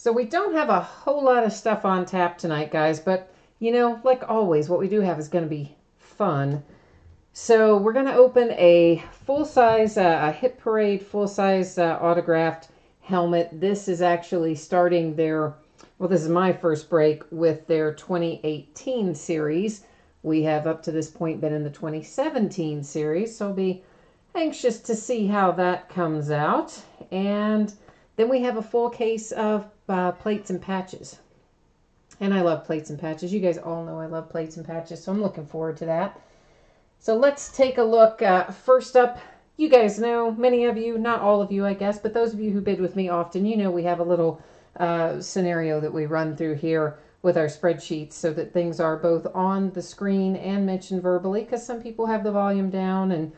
So we don't have a whole lot of stuff on tap tonight, guys, but you know, like always, what we do have is going to be fun. So we're going to open a full-size, a Hit Parade full-size autographed helmet. This is actually starting their, well, this is my first break with their 2018 series. We have up to this point been in the 2017 series, so I'll be anxious to see how that comes out. And then we have a full case of plates and patches. And I love plates and patches. You guys all know I love plates and patches, so I'm looking forward to that. So let's take a look. First up, you guys know, many of you, not all of you, I guess, but those of you who bid with me often, you know we have a little scenario that we run through here with our spreadsheets so that things are both on the screen and mentioned verbally, because some people have the volume down and,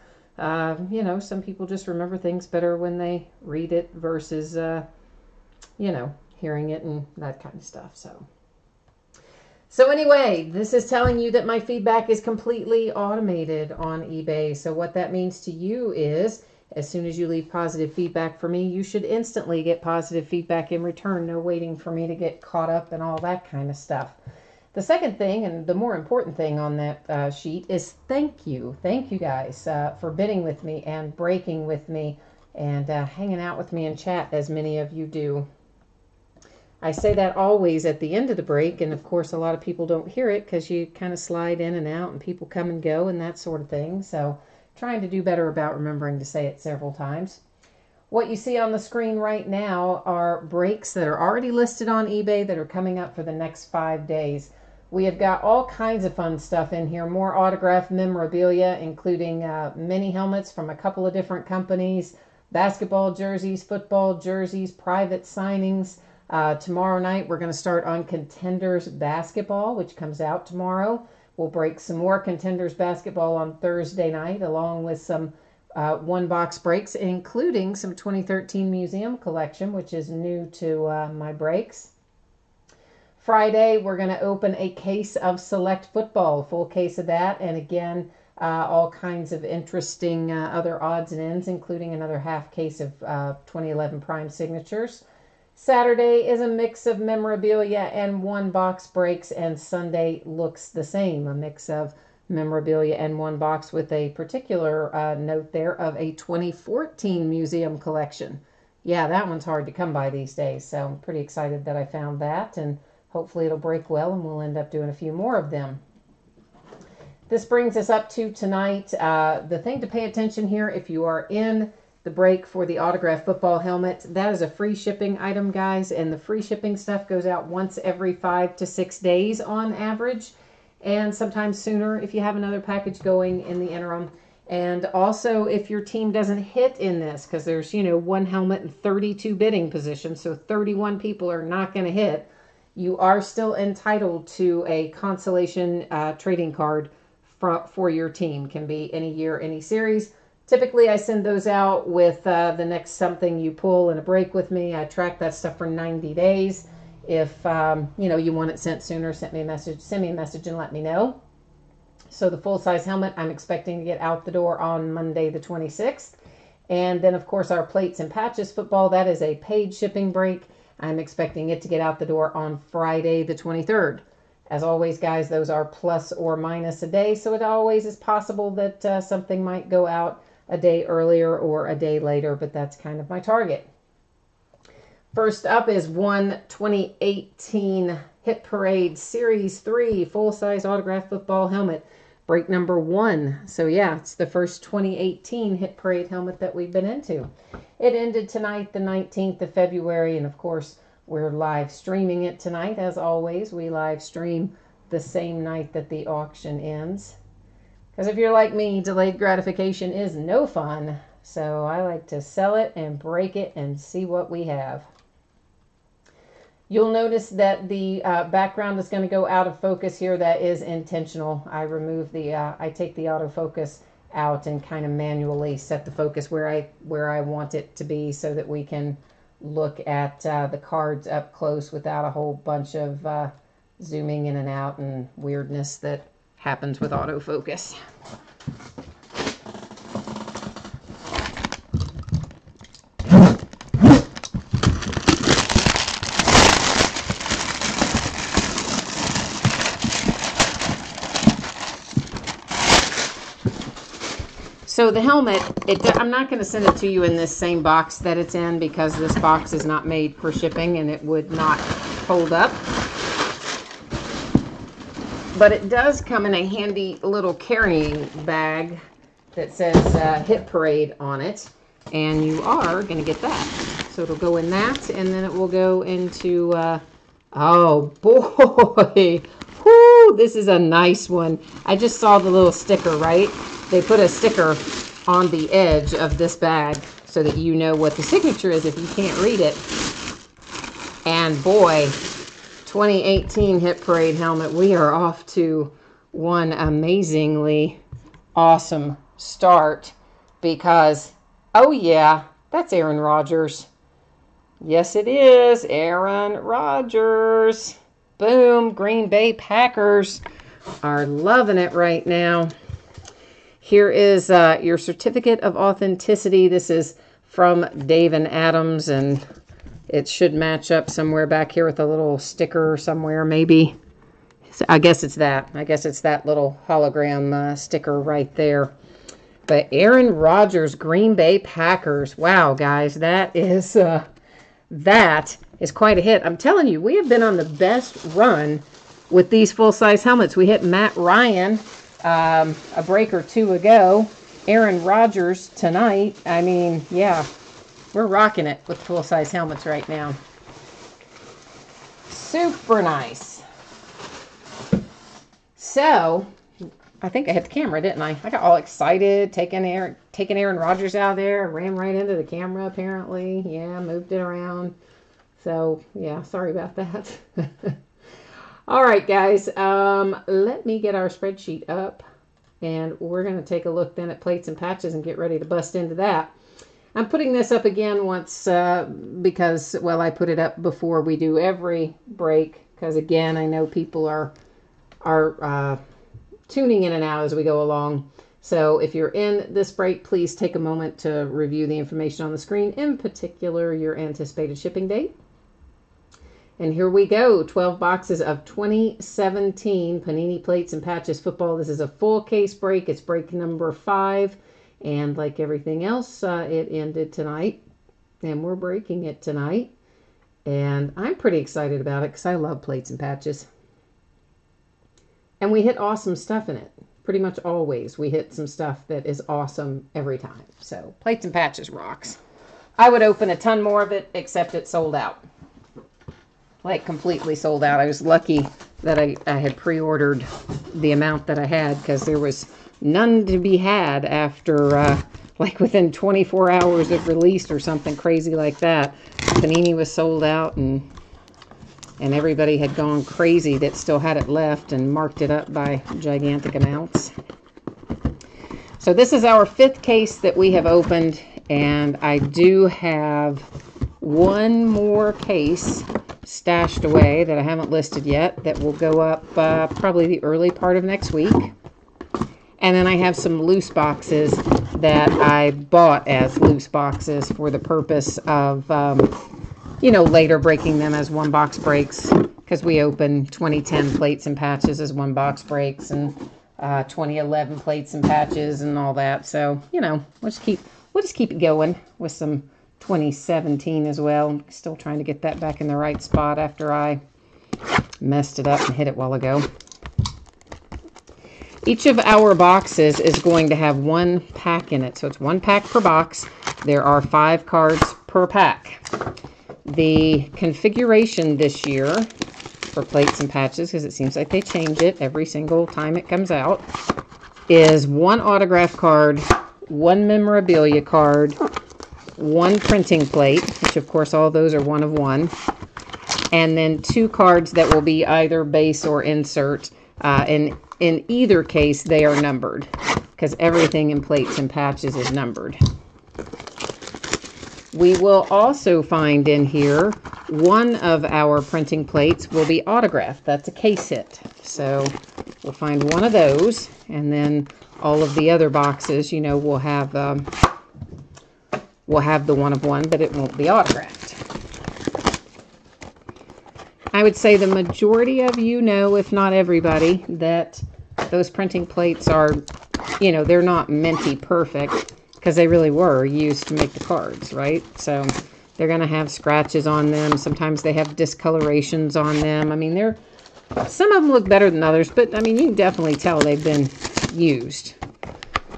you know, some people just remember things better when they read it versus, you know, hearing it and that kind of stuff. So anyway, this is telling you that my feedback is completely automated on eBay. So what that means to you is, as soon as you leave positive feedback for me, you should instantly get positive feedback in return. No waiting for me to get caught up and all that kind of stuff. The second thing, and the more important thing on that sheet, is thank you. Thank you guys for bidding with me and breaking with me and hanging out with me in chat, as many of you do. I say that always at the end of the break, and of course a lot of people don't hear it because you kind of slide in and out and people come and go and that sort of thing. So trying to do better about remembering to say it several times. What you see on the screen right now are breaks that are already listed on eBay that are coming up for the next 5 days. We have got all kinds of fun stuff in here, more autographed memorabilia, including mini helmets from a couple of different companies, basketball jerseys, football jerseys, private signings. Tomorrow night, we're going to start on Contenders Basketball, which comes out tomorrow. We'll break some more Contenders Basketball on Thursday night, along with some one-box breaks, including some 2013 Museum Collection, which is new to my breaks. Friday, we're going to open a case of Select Football, a full case of that, and again, all kinds of interesting other odds and ends, including another half case of 2011 Prime Signatures. Saturday is a mix of memorabilia and one-box breaks, and Sunday looks the same, a mix of memorabilia and one box with a particular note there of a 2014 museum collection. Yeah, that one's hard to come by these days, so I'm pretty excited that I found that, and hopefully it'll break well and we'll end up doing a few more of them. This brings us up to tonight. The thing to pay attention here, if you are in the break for the autographed football helmet, that is a free shipping item, guys, and the free shipping stuff goes out once every 5 to 6 days on average, and sometimes sooner if you have another package going in the interim. And also, if your team doesn't hit in this, because there's, you know, one helmet and 32 bidding positions, so 31 people are not going to hit, you are still entitled to a consolation trading card for your team. Can be any year, any series. Typically, I send those out with the next something you pull in a break with me. I track that stuff for 90 days. If you know, you want it sent sooner, send me a message and let me know. So the full-size helmet, I'm expecting to get out the door on Monday the 26th. And then, of course, our plates and patches football, that is a paid shipping break. I'm expecting it to get out the door on Friday the 23rd. As always, guys, those are plus or minus a day, so it always is possible that something might go out a day earlier or a day later, but that's kind of my target. First up is one 2018 Hit Parade Series 3 full-size autographed football helmet, break number 1. So yeah, it's the first 2018 Hit Parade helmet that we've been into. It ended tonight, the 19th of February, and of course, we're live streaming it tonight. As always, we live stream the same night that the auction ends. Because if you're like me, delayed gratification is no fun. So I like to sell it and break it and see what we have. You'll notice that the background is going to go out of focus here. That is intentional. I remove the, I take the autofocus out and kind of manually set the focus where I want it to be so that we can look at the cards up close without a whole bunch of zooming in and out and weirdness that happens with autofocus. So the helmet, I'm not going to send it to you in this same box that it's in because this box is not made for shipping and it would not hold up. But it does come in a handy little carrying bag that says Hit Parade on it. And you are going to get that. So it'll go in that, and then it will go into, oh boy, whoo, this is a nice one. I just saw the little sticker, right? They put a sticker on the edge of this bag so that you know what the signature is if you can't read it. And boy, 2018 Hit Parade helmet, we are off to one amazingly awesome start because, oh yeah, that's Aaron Rodgers. Yes, it is Aaron Rodgers. Boom, Green Bay Packers are loving it right now. Here is your certificate of authenticity. This is from Dave and Adams, and it should match up somewhere back here with a little sticker somewhere, maybe. I guess it's that. I guess it's that little hologram sticker right there. But Aaron Rodgers, Green Bay Packers. Wow, guys, that is quite a hit. I'm telling you, we have been on the best run with these full-size helmets. We hit Matt Ryan a break or two ago. Aaron Rodgers tonight. I mean, yeah, we're rocking it with full-size helmets right now. Super nice. So, I think I hit the camera, didn't I? I got all excited, taking Aaron Rodgers out there, ran right into the camera apparently. Yeah, moved it around. So, yeah, sorry about that. All right, guys, let me get our spreadsheet up, and we're going to take a look then at plates and patches and get ready to bust into that. I'm putting this up again once because, well, I put it up before we do every break because, again, I know people are tuning in and out as we go along. So if you're in this break, please take a moment to review the information on the screen, in particular your anticipated shipping date. And here we go, 12 boxes of 2017 Panini Plates and Patches football. This is a full case break. It's break number 5. And like everything else, it ended tonight. And we're breaking it tonight. And I'm pretty excited about it because I love plates and patches. And we hit awesome stuff in it. Pretty much always we hit some stuff that is awesome every time. So plates and patches rocks. I would open a ton more of it, except it sold out. Like completely sold out. I was lucky that I had pre-ordered the amount that I had because there was none to be had after like within 24 hours of release or something crazy like that. Panini was sold out and everybody had gone crazy that still had it left and marked it up by gigantic amounts. So this is our 5th case that we have opened, and I do have one more case stashed away that I haven't listed yet that will go up probably the early part of next week. And then I have some loose boxes that I bought as loose boxes for the purpose of you know, later breaking them as one box breaks, because we open 2010 plates and patches as one box breaks, and 2011 plates and patches and all that. So, you know, we'll just keep it going with some 2017 as well. I'm still trying to get that back in the right spot after I messed it up and hit it a while ago. Each of our boxes is going to have 1 pack in it. So it's 1 pack per box. There are 5 cards per pack. The configuration this year for plates and patches, because it seems like they change it every single time it comes out, is 1 autograph card, 1 memorabilia card, 1 printing plate, which of course all those are 1 of 1, and then 2 cards that will be either base or insert. And in either case, they are numbered, because everything in plates and patches is numbered. We will also find in here 1 of our printing plates will be autographed. That's a case hit. So we'll find 1 of those, and then all of the other boxes, you know, will have the 1 of 1, but it won't be autographed. I would say the majority of you know, if not everybody, that those printing plates are you know, they're not minty perfect because they really were used to make the cards, right? So they're going to have scratches on them. Sometimes they have discolorations on them. I mean, some of them look better than others, but I mean, you can definitely tell they've been used.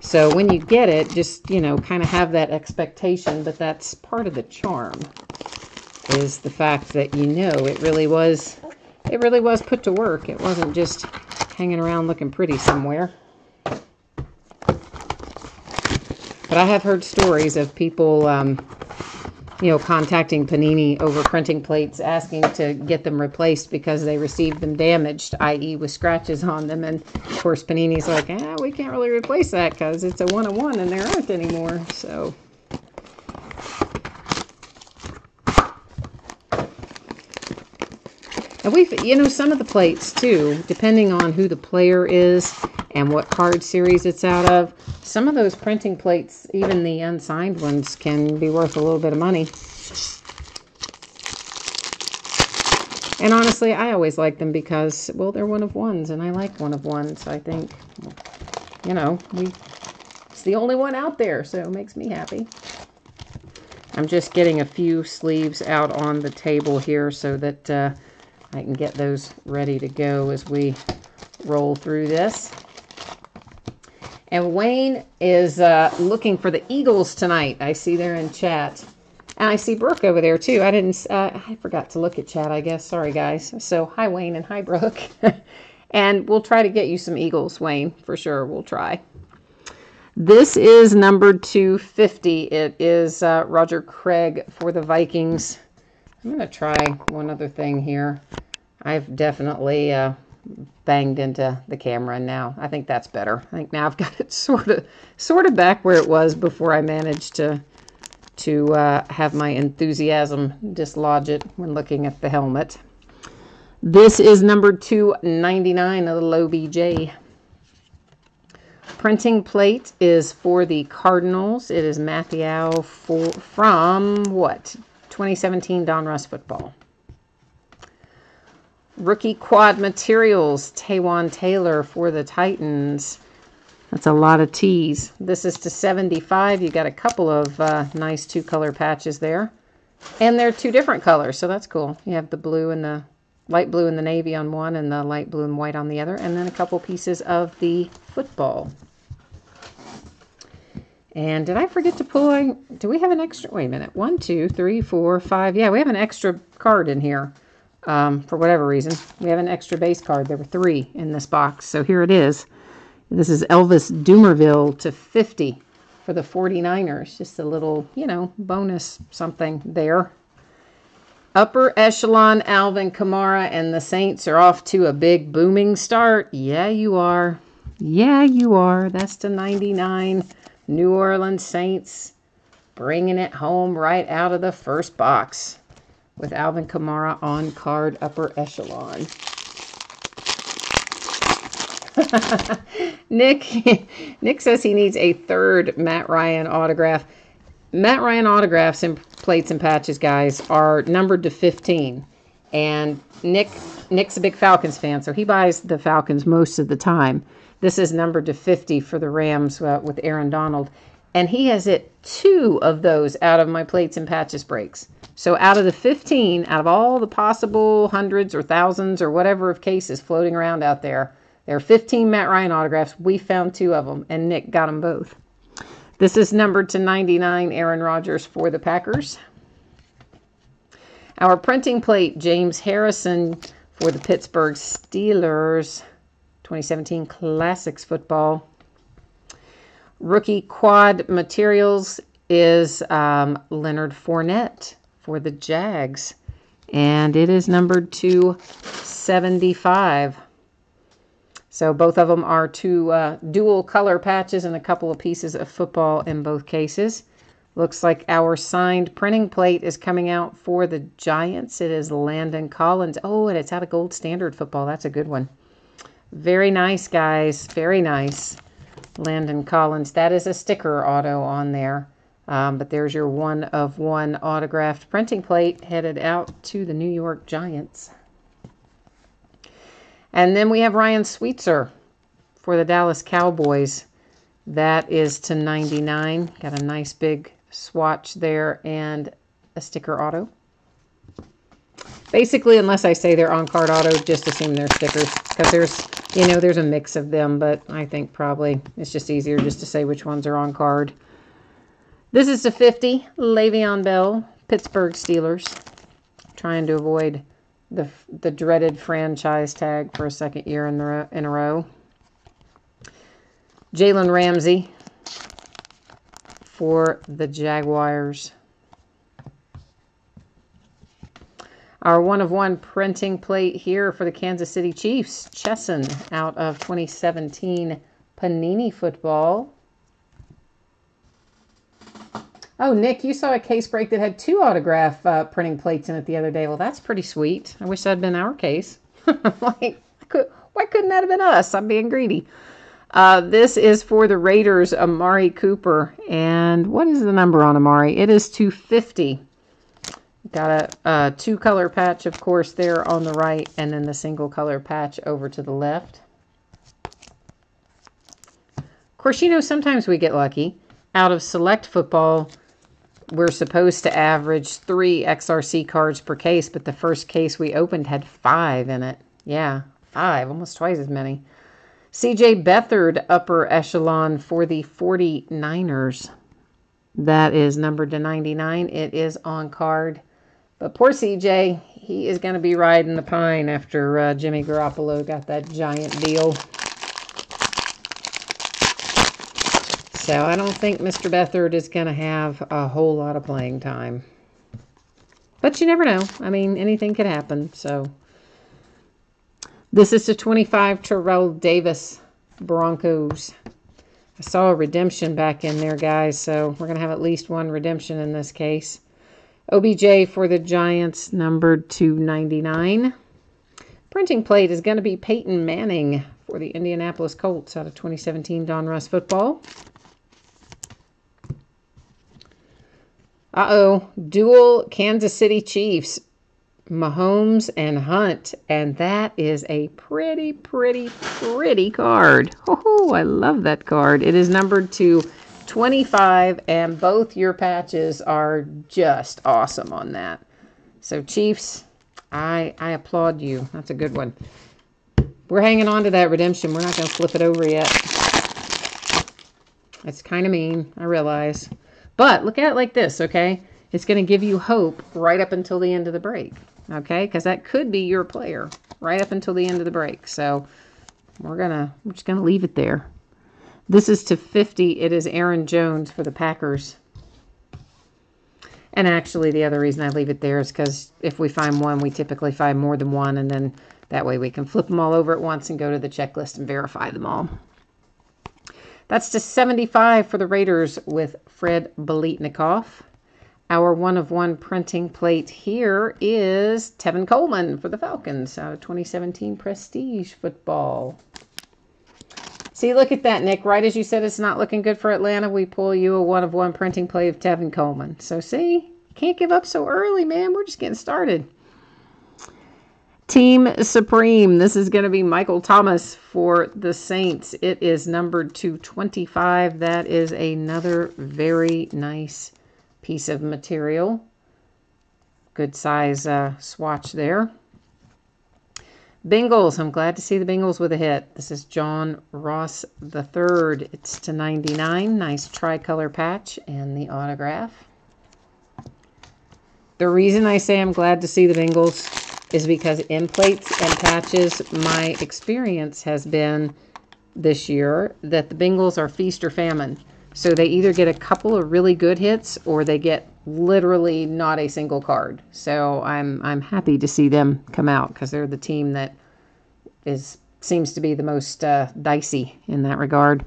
So when you get it, just, you know, kind of have that expectation, but that's part of the charm, is the fact that, you know, it really was put to work. It wasn't just hanging around looking pretty somewhere. But I have heard stories of people, you know, contacting Panini over printing plates, asking to get them replaced because they received them damaged, i.e. with scratches on them. And, of course, Panini's like, we can't really replace that because it's a one-of-one and there aren't anymore. So, and you know, some of the plates, too, depending on who the player is and what card series it's out of, some of those printing plates, even the unsigned ones, can be worth a little bit of money. And honestly, I always like them because, well, they're one-of-ones, and I like one-of-ones. I think, you know, it's the only one out there, so it makes me happy. I'm just getting a few sleeves out on the table here so that I can get those ready to go as we roll through this. And Wayne is looking for the Eagles tonight. I see there in chat. And I see Brooke over there, too. I forgot to look at chat, I guess. Sorry, guys. So, hi, Wayne, and hi, Brooke. And we'll try to get you some Eagles, Wayne. For sure, we'll try. This is number 250. It is Roger Craig for the Vikings. I'm going to try one other thing here. I've definitely banged into the camera now. I think that's better. I think now I've got it sort of back where it was before I managed to have my enthusiasm dislodge it when looking at the helmet. This is number 299 of the OBJ. Printing plate is for the Cardinals. It is Mathieu from what? 2017 Donruss football. Rookie quad materials, Taywan Taylor for the Titans. That's a lot of T's. This is to 75. You got a couple of nice two-color patches there. And they're two different colors, so that's cool. You have the blue and the light blue and the navy on one and the light blue and white on the other. And then a couple pieces of the football. And did I forget to pull? Do we have an extra? Wait a minute. 1, 2, 3, 4, 5. Yeah, we have an extra card in here. For whatever reason. We have an extra base card. There were 3 in this box. So here it is. This is Elvis Dumervil to 50 for the 49ers. Just a little, you know, bonus something there. Upper echelon Alvin Kamara and the Saints are off to a big booming start. Yeah, you are. Yeah, you are. That's to 99. New Orleans Saints bringing it home right out of the first box with Alvin Kamara on card upper echelon. Nick says he needs a third Matt Ryan autograph. Matt Ryan autographs and plates and patches, guys, are numbered to 15. And Nick's a big Falcons fan, so he buys the Falcons most of the time. This is numbered to 50 for the Rams with Aaron Donald. And he has hit 2 of those out of my plates and patches breaks. So out of the 15, out of all the possible hundreds or thousands or whatever of cases floating around out there, there are 15 Matt Ryan autographs. We found 2 of them, and Nick got them both. This is numbered to 99, Aaron Rodgers for the Packers. Our printing plate, James Harrison for the Pittsburgh Steelers, 2017 Classics football. Rookie quad materials is Leonard Fournette for the Jags, and it is numbered to 75. So both of them are 2 dual color patches and a couple of pieces of football in both cases. Looks like our signed printing plate is coming out for the Giants. It is Landon Collins. Oh, and it's out of Gold Standard football. That's a good one. Very nice, guys. Very nice. Landon Collins. That is a sticker auto on there. But there's your 1-of-1 autographed printing plate headed out to the New York Giants. And then we have Ryan Sweetser for the Dallas Cowboys. That is to 99. Got a nice big swatch there and a sticker auto. Basically, unless I say they're on-card auto, just assume they're stickers. Because there's a mix of them, but I think probably it's just easier just to say which ones are on-card. This is to 50. Le'Veon Bell, Pittsburgh Steelers. Trying to avoid the dreaded franchise tag for a second year in a row. Jalen Ramsey for the Jaguars. Our 1/1 printing plate here for the Kansas City Chiefs. Chesson out of 2017 Panini Football. Oh, Nick, you saw a case break that had 2 autograph printing plates in it the other day. Well, that's pretty sweet. I wish that had been our case. Why couldn't that have been us? I'm being greedy. This is for the Raiders, Amari Cooper. And what is the number on Amari? It is 250. Got a 2-color patch, of course, there on the right, and then the single-color patch over to the left. Of course, sometimes we get lucky. Out of Select Football, we're supposed to average 3 XRC cards per case, but the first case we opened had 5 in it. Yeah, 5, almost twice as many. CJ Beathard, upper echelon for the 49ers. That is numbered to 99. It is on card. But poor CJ, he is going to be riding the pine after Jimmy Garoppolo got that giant deal. So I don't think Mr. Beathard is going to have a whole lot of playing time. But you never know. I mean, anything could happen. So this is to 25, Terrell Davis, Broncos. I saw a redemption back in there, guys. So we're going to have at least one redemption in this case. OBJ for the Giants, numbered to 99. Printing plate is going to be Peyton Manning for the Indianapolis Colts out of 2017 Donruss Football. Dual Kansas City Chiefs, Mahomes and Hunt. And that is a pretty card. Oh, I love that card. It is numbered to 25, and both your patches are just awesome on that. So, Chiefs, I applaud you. That's a good one. We're hanging on to that redemption. We're not going to flip it over yet. That's kind of mean, I realize. But look at it like this, okay? It's going to give you hope right up until the end of the break, okay? Because that could be your player right up until the end of the break. So we're just going to leave it there. This is to 50. It is Aaron Jones for the Packers. And actually, the other reason I leave it there is because if we find one, we typically find more than one. And then that way we can flip them all over at once and go to the checklist and verify them all. That's to 75 for the Raiders with Fred Biletnikoff. Our 1/1 printing plate here is Tevin Coleman for the Falcons out of 2017 Prestige Football. See, look at that, Nick. Right as you said it's not looking good for Atlanta, we pull you a 1/1 printing plate of Tevin Coleman. So, see, can't give up so early, man. We're just getting started. Team Supreme. This is going to be Michael Thomas for the Saints. It is numbered to 25. That is another very nice piece of material. Good size swatch there. Bengals. I'm glad to see the Bengals with a hit. This is John Ross III. It's to 99. Nice tricolor patch and the autograph. The reason I say I'm glad to see the Bengals is because in plates and patches, my experience has been this year that the Bengals are feast or famine. So they either get a couple of really good hits or they get literally not a single card. So I'm happy to see them come out because they're the team that seems to be the most dicey in that regard.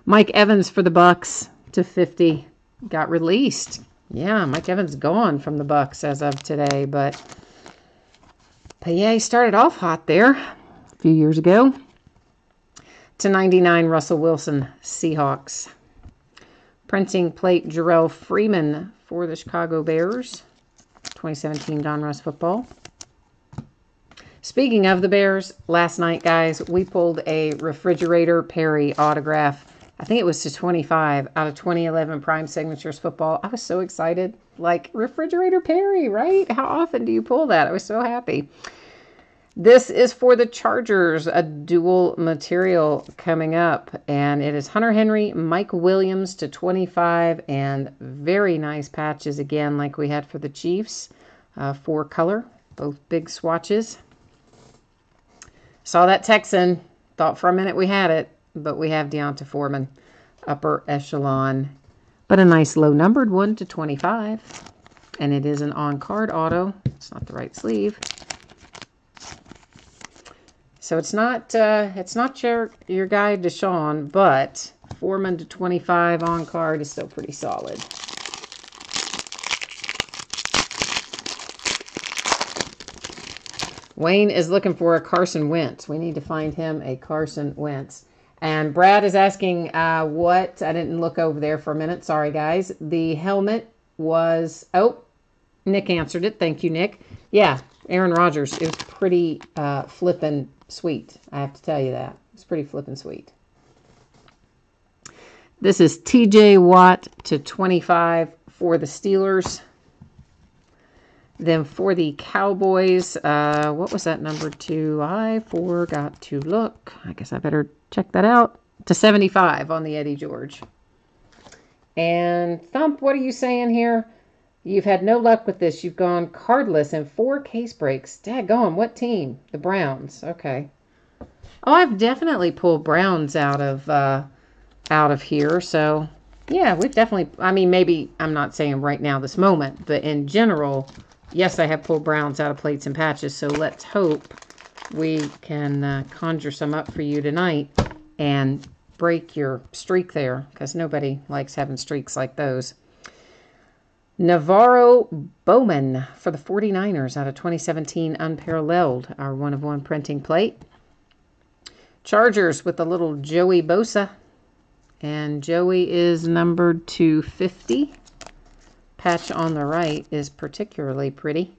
Mike Evans for the Bucks to 50 got released. Yeah, Mike Evans gone from the Bucks as of today, but yeah, he started off hot there a few years ago. To 99, Russell Wilson, Seahawks. Printing plate, Jarrell Freeman for the Chicago Bears. 2017 Donruss Football. Speaking of the Bears, last night, guys, we pulled a Refrigerator Perry autograph I think it was to 25 out of 2011 Prime Signatures football. I was so excited. Like Refrigerator Perry, right? How often do you pull that? I was so happy. This is for the Chargers, a dual material coming up. And it is Hunter Henry, Mike Williams to 25. And very nice patches again, like we had for the Chiefs. 4 color, both big swatches. Saw that Texan. Thought for a minute we had it. But we have Deonta Foreman, upper echelon. But a nice low numbered one to 25. And it is an on-card auto. It's not the right sleeve. So it's not your guy Deshaun, but Foreman to 25 on card is still pretty solid. Wayne is looking for a Carson Wentz. We need to find him a Carson Wentz. And Brad is asking what, I didn't look over there for a minute. Sorry, guys. The helmet was, oh, Nick answered it. Thank you, Nick. Yeah, Aaron Rodgers. It was pretty flippin' sweet. I have to tell you that. It's pretty flippin' sweet. This is TJ Watt to 25 for the Steelers. Then for the Cowboys, what was that number 2? I forgot to look. I guess I better check that out. To 75 on the Eddie George. And Thump, what are you saying here? You've had no luck with this. You've gone cardless and 4 case breaks. Daggone, what team? The Browns. Okay. Oh, I've definitely pulled Browns out of here. So, yeah, we've definitely, I mean, maybe I'm not saying right now this moment, but in general, yes, I have pulled Browns out of plates and patches. So let's hope we can conjure some up for you tonight and break your streak there, because nobody likes having streaks like those. Navarro Bowman for the 49ers out of 2017 Unparalleled, our 1/1 printing plate. Chargers with the little Joey Bosa. And Joey is numbered to 50. Patch on the right is particularly pretty.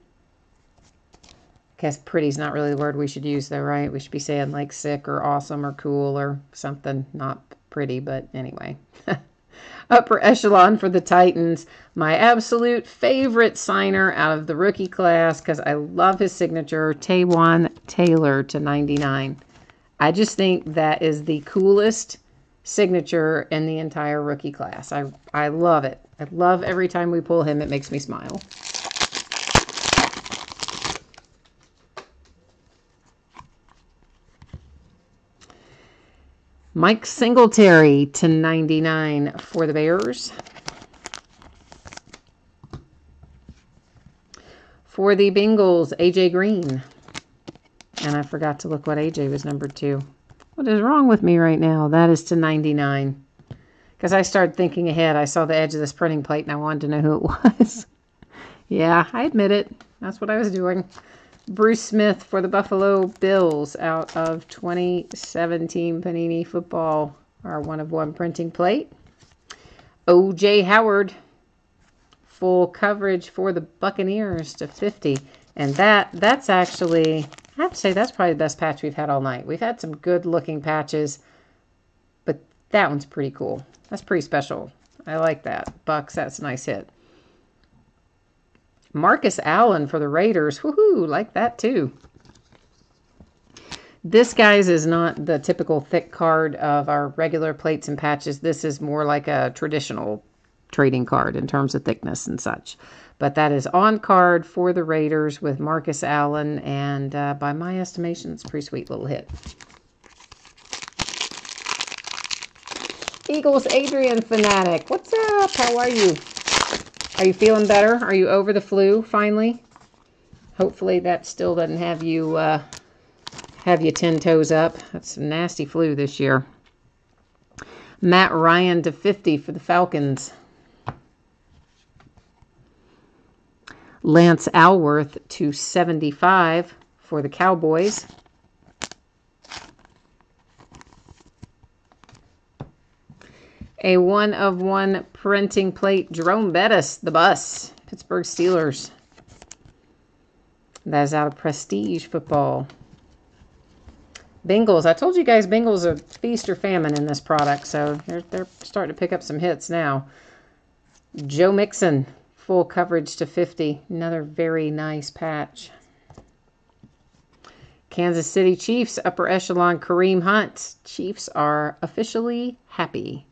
I guess pretty's not really the word we should use though, right? We should be saying like sick or awesome or cool or something. Not pretty, but anyway. Upper echelon for the Titans. My absolute favorite signer out of the rookie class, because I love his signature, Taywan Taylor to 99. I just think that is the coolest signature in the entire rookie class. I love it. I love every time we pull him. It makes me smile. Mike Singletary to 99 for the Bears. For the Bengals, AJ Green. And I forgot to look what AJ was numbered to. What is wrong with me right now? That is to 99. Because I started thinking ahead. I saw the edge of this printing plate and I wanted to know who it was. Yeah, I admit it. That's what I was doing. Bruce Smith for the Buffalo Bills out of 2017 Panini Football, our 1/1 printing plate. O.J. Howard, full coverage for the Buccaneers to 50. And that's actually, I have to say, that's probably the best patch we've had all night. We've had some good-looking patches, but that one's pretty cool. That's pretty special. I like that. Bucks, that's a nice hit. Marcus Allen for the Raiders. Woohoo, like that too. This, guys, is not the typical thick card of our regular plates and patches. This is more like a traditional trading card in terms of thickness and such. But that is on card for the Raiders with Marcus Allen. And by my estimation, it's a pretty sweet little hit. Eagles, Adrian Fanatic. What's up? How are you? Are you feeling better? Are you over the flu finally? Hopefully that still doesn't have you 10 toes up. That's a nasty flu this year. Matt Ryan to 50 for the Falcons. Lance Alworth to 75 for the Cowboys. A 1/1 printing plate, Jerome Bettis, the bus, Pittsburgh Steelers. That is out of Prestige Football. Bengals. I told you guys Bengals are feast or famine in this product, so they're starting to pick up some hits now. Joe Mixon, full coverage to 50. Another very nice patch. Kansas City Chiefs, upper echelon, Kareem Hunt. Chiefs are officially happy.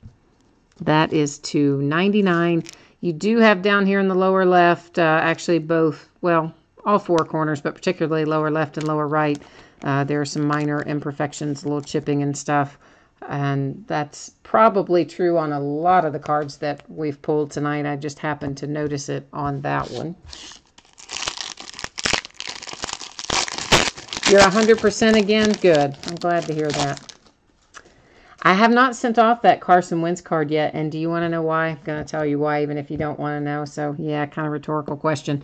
That is to 99. You do have down here in the lower left, actually both, well, all four corners, but particularly lower left and lower right. There are some minor imperfections, a little chipping and stuff. And that's probably true on a lot of the cards that we've pulled tonight. I just happened to notice it on that one. You're 100% again? Good. I'm glad to hear that. I have not sent off that Carson Wentz card yet, and do you want to know why? I'm going to tell you why, even if you don't want to know. So, yeah, kind of rhetorical question.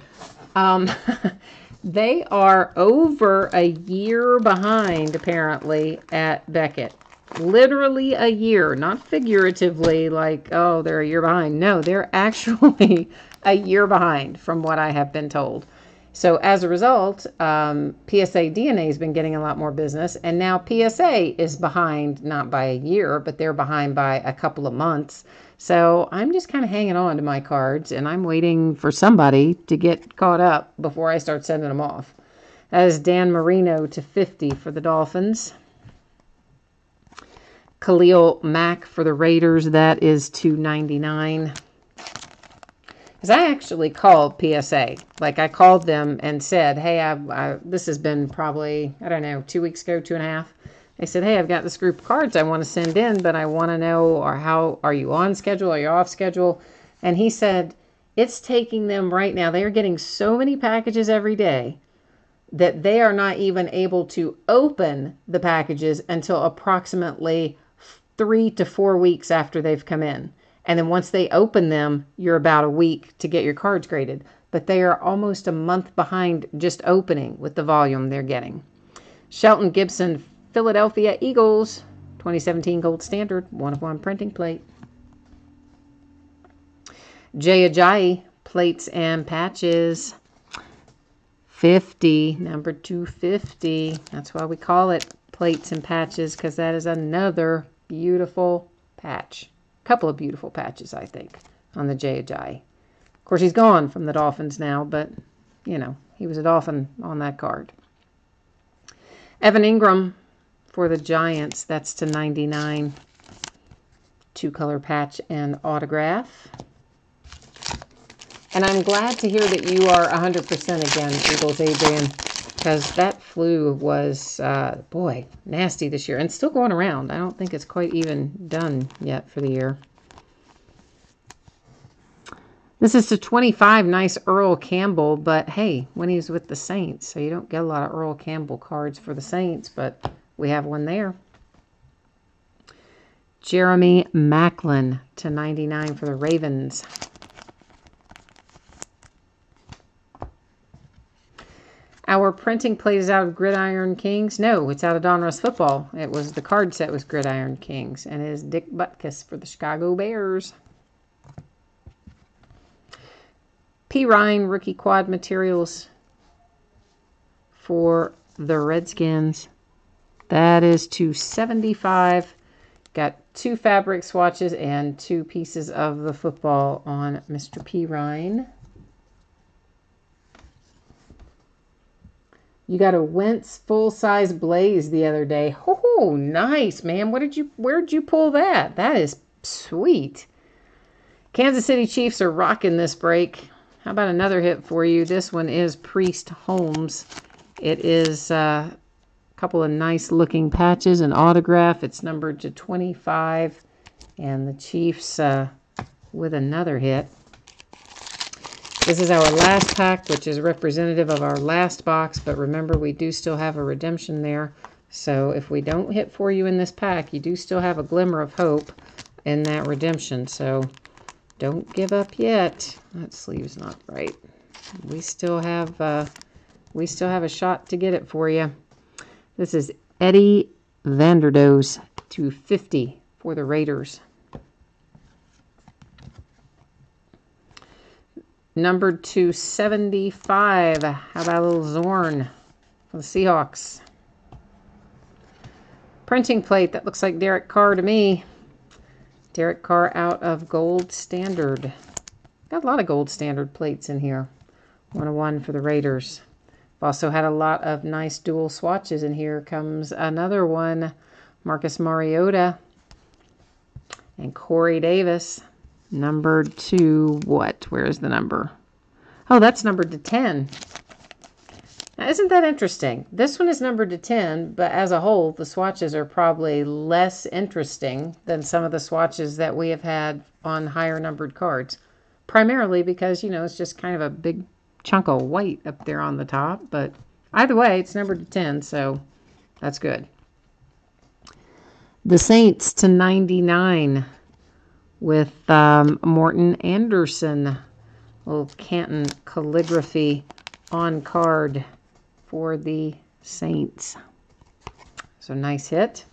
They are over a year behind, apparently, at Beckett. Literally a year, not figuratively like, oh, they're a year behind. No, they're actually a year behind from what I have been told. So as a result, PSA DNA has been getting a lot more business, and now PSA is behind, not by a year, but they're behind by a couple of months. So I'm just kind of hanging on to my cards, and I'm waiting for somebody to get caught up before I start sending them off. That is Dan Marino to 50 for the Dolphins. Khalil Mack for the Raiders, that is to 99. Because I actually called PSA. Like, I called them and said, hey, this has been probably, I don't know, 2 weeks ago, 2.5. They said, hey, I've got this group of cards I want to send in, but I want to know, or how, are you on schedule? Are you off schedule? And he said, it's taking them right now. They are getting so many packages every day that they are not even able to open the packages until approximately 3 to 4 weeks after they've come in. And then once they open them, you're about a week to get your cards graded. But they are almost a month behind just opening with the volume they're getting. Shelton Gibson, Philadelphia Eagles, 2017 Gold Standard, 1/1 printing plate. Jay Ajayi, plates and patches, 50, number 250. That's why we call it plates and patches, because that is another beautiful patch. Couple of beautiful patches, I think, on the Jay Ajayi. Of course, he's gone from the Dolphins now, but, you know, he was a Dolphin on that card. Evan Ingram for the Giants, that's to 99. 2-color patch and autograph. And I'm glad to hear that you are 100% again, Eagles Adrian, because that flu was, boy, nasty this year. And still going around. I don't think it's quite even done yet for the year. This is to 25. Nice Earl Campbell. But, hey, when he's with the Saints. So you don't get a lot of Earl Campbell cards for the Saints. But we have one there. Jeremy Maclin to 99 for the Ravens. Our printing plate is out of Gridiron Kings. No, it's out of Donruss Football. It was the card set was Gridiron Kings. And it is Dick Butkus for the Chicago Bears. P. Ryan, rookie quad materials for the Redskins. That is to 75. Got 2 fabric swatches and 2 pieces of the football on Mr. P. Ryan. You got a Wentz full-size Blaze the other day. Oh, nice, man. Where'd you pull that? That is sweet. Kansas City Chiefs are rocking this break. How about another hit for you? This one is Priest Holmes. It is a couple of nice-looking patches and autograph. It's numbered to 25. And the Chiefs with another hit. This is our last pack, which is representative of our last box. But remember, we do still have a redemption there. So if we don't hit for you in this pack, you do still have a glimmer of hope in that redemption. So don't give up yet. That sleeve's not right. We still have a shot to get it for you. This is Eddie Vanderdoes to 50 for the Raiders. Numbered to 75. How about a little Zorn for the Seahawks? printing plate that looks like Derek Carr to me. Derek Carr out of Gold Standard. Got a lot of Gold Standard plates in here. 101 for the Raiders. Also had a lot of nice dual swatches in here. Comes another one. Marcus Mariota and Corey Davis. Numbered to what? Where's the number? Oh, that's numbered to 10. Now, isn't that interesting? This one is numbered to 10, but as a whole, the swatches are probably less interesting than some of the swatches that we have had on higher numbered cards. Primarily because, you know, it's just kind of a big chunk of white up there on the top. But either way, it's numbered to 10, so that's good. The Saints to 99 with Morton Anderson. Little Canton calligraphy on card for the Saints. So nice hit.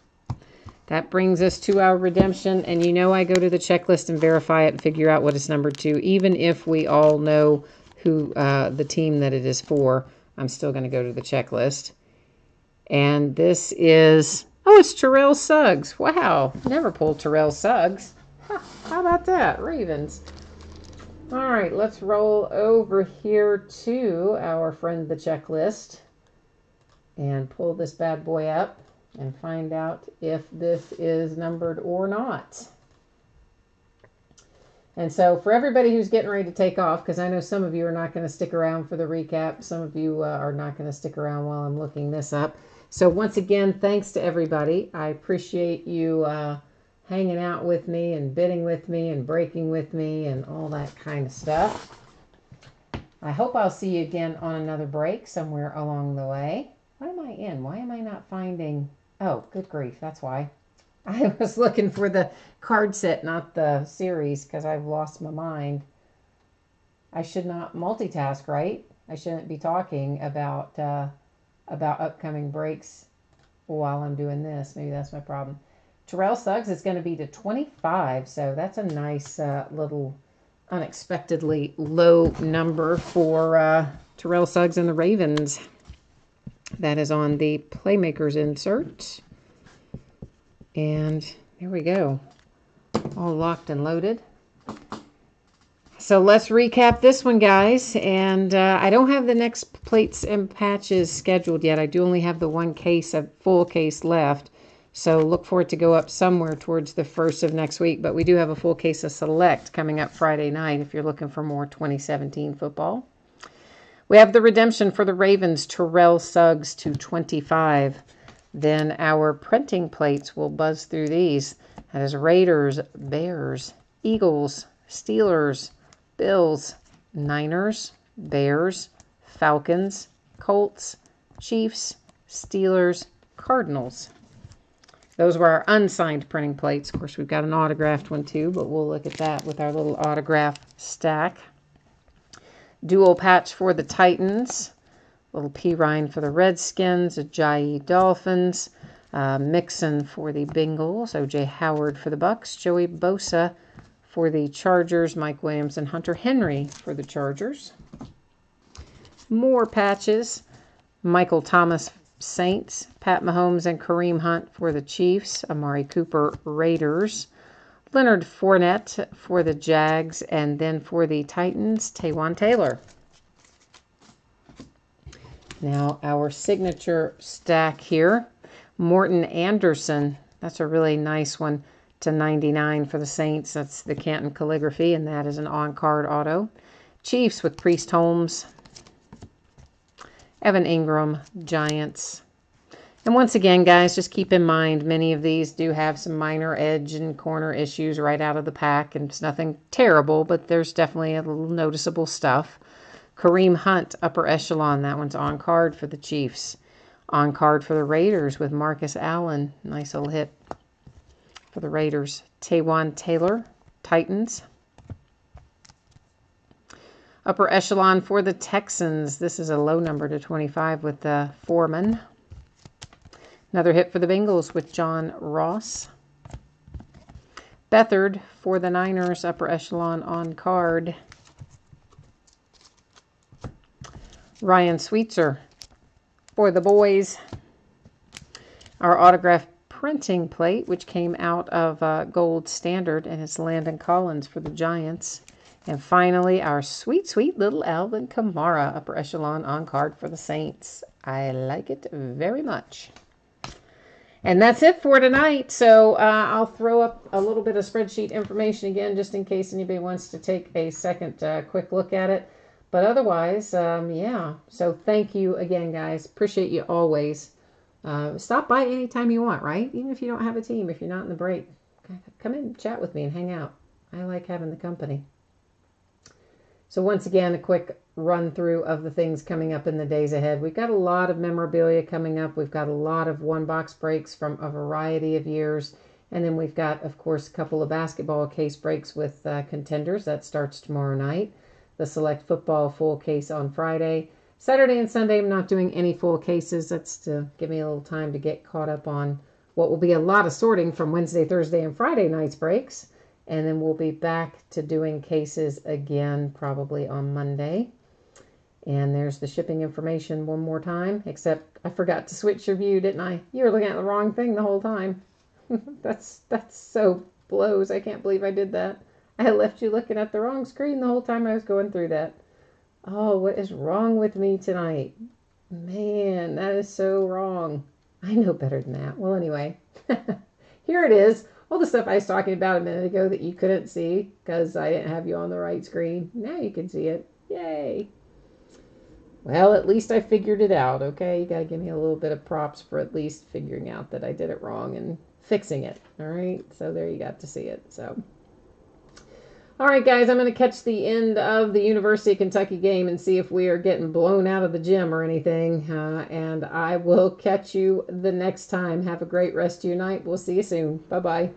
That brings us to our redemption. And you know I go to the checklist and verify it and figure out what it's numbered to. Even if we all know who the team that it is for, I'm still going to go to the checklist. And this is, oh, it's Terrell Suggs. Wow, never pulled Terrell Suggs. Huh, how about that? Ravens. All right, let's roll over here to our friend the checklist and pull this bad boy up and find out if this is numbered or not. And so for everybody who's getting ready to take off, because I know some of you are not going to stick around for the recap. Some of you are not going to stick around while I'm looking this up. So once again, thanks to everybody. I appreciate you hanging out with me and bidding with me and breaking with me and all that kind of stuff. I hope I'll see you again on another break somewhere along the way. What am I in? Why am I not finding... Oh, good grief, that's why. I was looking for the card set, not the series, because I've lost my mind. I should not multitask, right? I shouldn't be talking about upcoming breaks while I'm doing this. Maybe that's my problem. Terrell Suggs is going to be to 25, so that's a nice little unexpectedly low number for Terrell Suggs and the Ravens. That is on the Playmakers insert. And here we go. All locked and loaded. So let's recap this one, guys. And I don't have the next plates and patches scheduled yet. I do only have the one case, a full case left. So look for it to go up somewhere towards the first of next week. But we do have a full case of Select coming up Friday night if you're looking for more 2017 football. We have the redemption for the Ravens, Terrell Suggs to 25. Then our printing plates will buzz through these. That is Raiders, Bears, Eagles, Steelers, Bills, Niners, Bears, Falcons, Colts, Chiefs, Steelers, Cardinals. Those were our unsigned printing plates. Of course, we've got an autographed one too, but we'll look at that with our little autograph stack. Dual patch for the Titans. Little P. Ryan for the Redskins. Ajayi Dolphins. Mixon for the Bengals. O.J. Howard for the Bucks. Joey Bosa for the Chargers. Mike Williams and Hunter Henry for the Chargers. More patches. Michael Thomas Saints, Pat Mahomes and Kareem Hunt for the Chiefs, Amari Cooper Raiders, Leonard Fournette for the Jags, and then for the Titans, Taywan Taylor. Now our signature stack here, Morton Anderson, that's a really nice one, to 99 for the Saints. That's the Canton calligraphy, and that is an on-card auto. Chiefs with Priest Holmes, Evan Ingram, Giants. And once again, guys, just keep in mind, many of these do have some minor edge and corner issues right out of the pack. And it's nothing terrible, but there's definitely a little noticeable stuff. Kareem Hunt, upper echelon. That one's on card for the Chiefs. On card for the Raiders with Marcus Allen. Nice little hit for the Raiders. Taywan Taylor, Titans. Upper echelon for the Texans. This is a low number to 25 with Foreman. Another hit for the Bengals with John Ross. Beathard for the Niners. Upper echelon on card. Ryan Sweetser for the boys. Our autograph printing plate, which came out of Gold Standard, and it's Landon Collins for the Giants. And finally, our sweet, sweet little Alvin Kamara upper echelon on card for the Saints. I like it very much. And that's it for tonight. So I'll throw up a little bit of spreadsheet information again, just in case anybody wants to take a second quick look at it. But otherwise, yeah. So thank you again, guys. Appreciate you always. Stop by anytime you want, right? Even if you don't have a team, if you're not in the break. Come in, chat with me, and hang out. I like having the company. So once again, a quick run through of the things coming up in the days ahead. We've got a lot of memorabilia coming up. We've got a lot of one-box breaks from a variety of years. And then we've got, of course, a couple of basketball case breaks with contenders. That starts tomorrow night. The Select Football full case on Friday. Saturday and Sunday, I'm not doing any full cases. That's to give me a little time to get caught up on what will be a lot of sorting from Wednesday, Thursday, and Friday night's breaks. And then we'll be back to doing cases again probably on Monday. And there's the shipping information one more time, except I forgot to switch your view, didn't I? You were looking at the wrong thing the whole time. That's so blows. I can't believe I did that. I left you looking at the wrong screen the whole time I was going through that. Oh, what is wrong with me tonight? Man, that is so wrong. I know better than that. Well, anyway, here it is. All the stuff I was talking about a minute ago that you couldn't see because I didn't have you on the right screen. Now you can see it. Yay. Well, at least I figured it out, okay? You got to give me a little bit of props for at least figuring out that I did it wrong and fixing it, all right? So there you got to see it, so. All right, guys, I'm going to catch the end of the University of Kentucky game and see if we are getting blown out of the gym or anything, and I will catch you the next time. Have a great rest of your night. We'll see you soon. Bye-bye.